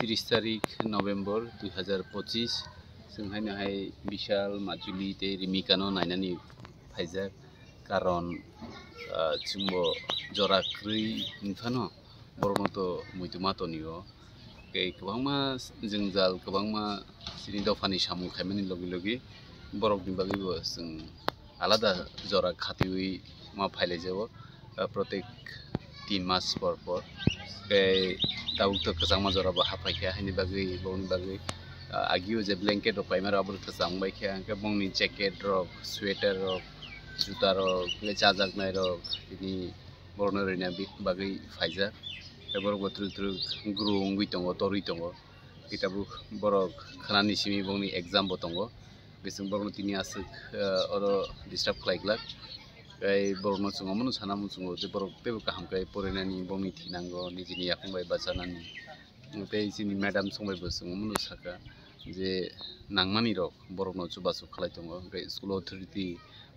30 तारिख नभेम्बर 2025 जोंहाय बिशाल माजुलि ते रिमिकानो नायनानै फायजा कारन जोंबो जराख्रै इनफानो बरनोतो मुइतुमातो नियो गोबांमा जोंजाल गोबांमा सिनि दफानि सामु खायमानि लगे बरफनि बागैबो जों आलादा जरा खाथियै मा फायलायजाबो प्रत्येक 3 मास पर दाउत कजांमा जराबो हाफायखा हायनि बागै बौनि बागै आगियो जे ब्लेंकेट रक पाइमार आबो कजांबायखा अंके बंनि जैकेट रक स्वेटर रक जुता रक ले चाजाकनाय रक बिनि बरनो रैना बागै फायजा एबर गत्रु ग्रुं गइतंगो तरि तंगो किताबु बरक खानानि सिमी बंनि एग्जाम बतंगो बेसं बरनो तिनि आसक अरो डिस्टार्ब खालायग्ला बरनो चुंगो मनु साना मुचुंगो जे बरक तेबो काहामकाय फरायनानि बंनि थिनांगो निजिनि याखंबाय बासानानि ओमफ्राय जोंनि मेडाम संबायबो सोङो मनु साका जे नांमानि रक बरनो चुबासु खालायतंगो ओमफ्राय स्कुल अथॉरिटी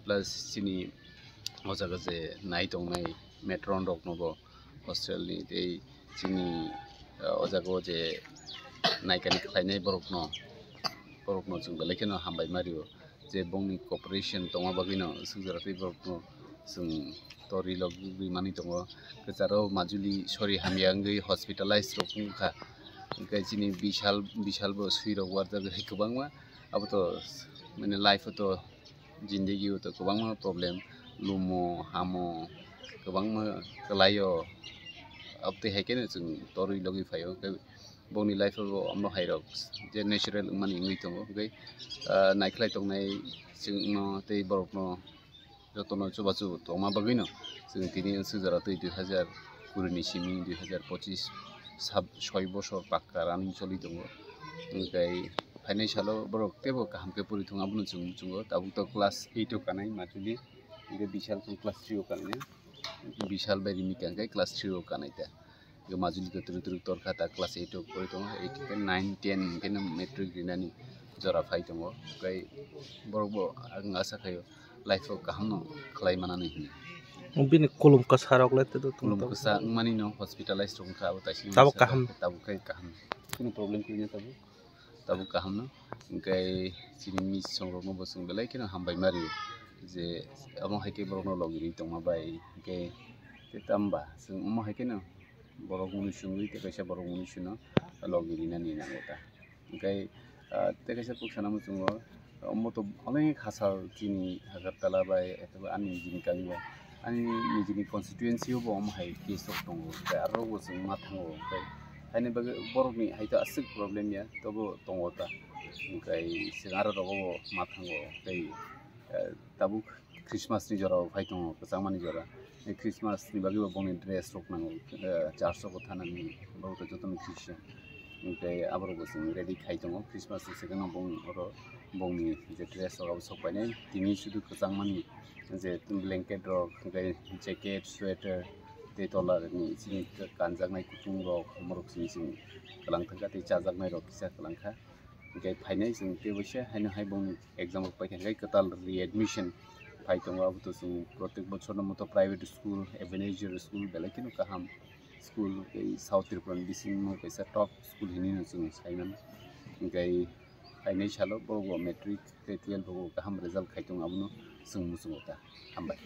प्लस जोंनि अजागा जे नाय दंनाय मेट्रन रक नबो हस्टेलनि दै जोंनि अजागो जे नायकानि खालायनाय बरकनो जों बेलेखनो हामबाय मारियो जे बंनि कॉपरेशन दंगा बागैनो सुजराखै बरकनो जों तरि लग बिमानि दङ गोजारो माजुलि सरि हामियांगै हॉस्पिटलाइज रखुखा ओंखाय जोंनि बिशालबो सुइरक वारजागै गोबांमा अब तो माने लाइफ तो जिंदगी तो गोबांमा प्रॉब्लम लुमो हामो गोबांमा कलायो अब ते हैकेनो जों तरि लगे फायो बंनि लाइफ अमनो हाइरक जे नेचुरल मानि इंगै दङ ओंखाय नायख्लाय दंनाय जोंनो ते बरकनो जतनो चुबाचु तमा बागैनो जों दिनै सुजारातै 2020 सिमी 2025 6 बছর पाक्का रानिं चलि दङ ओंखाय फाइनान्सियाल बरक तेबो काहामके परिथङा बुनु चुंगो दाबु तो क्लास 8 कानाय माजुलि ओंखाय बिशाल क्लास 3 कानाय बिशाल बायदि मिकांखाय क्लास 3 कानायता माजुलि गत्रु तरखाता क्लास 8 परि दङ 8 9 10 केन मेट्रिक दिनानि जरा फाय दङ ओंखाय बरकबो आं आसा खायो लाइफ काहामनो खलाय मानानै बिनि कलम का सारावलाय तो कलम का सा मानि न हॉस्पिटलाइज रंखा ताइसिन ताबो काहाम कुनु प्रॉब्लम कइने ताबु काहाम न ओंखाय सिनि मिस संरनो बसं बेलाय केनो हामबाय मारि जे अमो हायके बरनो लगिरि दंमा बाय ओंखाय ते तामबा जों अमो हायकेनो बरक मुनिसुंगै ते कैसा बरक मुनिसुनो लगिरि नानि नांगोता ओंखाय ते कैसा पुखसाना मुचुंगो अमो तो अनेक हासार तिनि हागारताला बाय एतबा आनि जिनि कालिया आनि निजिनि कन्स्टिट्युएन्सि अब अमो हाय केस दङ ओमफ्राय आरो जों मा थाङो ओमफ्राय हायनि बागै बरकनि हायतो आसुक प्रॉब्लेम या तबो दङता ओमफ्राय जों आरो दङो मा थाङो ओमफ्राय दाबु क्रिसमासनि जरा फाय दङ गोजांमानि जरा क्रिसमासनि बागैबो बंनि ड्रेस रक नांगौ चार्चआव थानानै बहुत जतन क्रिस्टियान ओमफ्राय आबरबो जों रेडि खाय दङ क्रिसमासनि सिगाङाव बंनि जे ड्रेस रक सफायनाय दिनै सुदु गोजांमानि जे ब्लेंकेट रक ओमफ्राय जैकेट स्वेटर ते तलारनि सिनि गानजागनाय कुटुं रक मरक सिनि कलांथांगा ते चाजागनाय रक किसा कलांखा ओमफ्राय फायनाय जों तेबोसे हायनो हाय बंनि एग्जाम पाइखांगाय कताल रिएडमिशन फाय दङ अब तो जों प्रत्येक बछरनो मतो प्राइवेट स्कूल एवेनेजर स्कूल बेलेकिनो काहाम स्कूल साउथ त्रिपुरा बिसिनो कैसा टॉप स्कूल हिनिनो जों सायमान ओमफ्राय फायनाय सालो बरगो मेट्रिक ते 12 बरगो काहाम रिजल्ट खायदों आबनो जों मुसुंगोता हामबाय।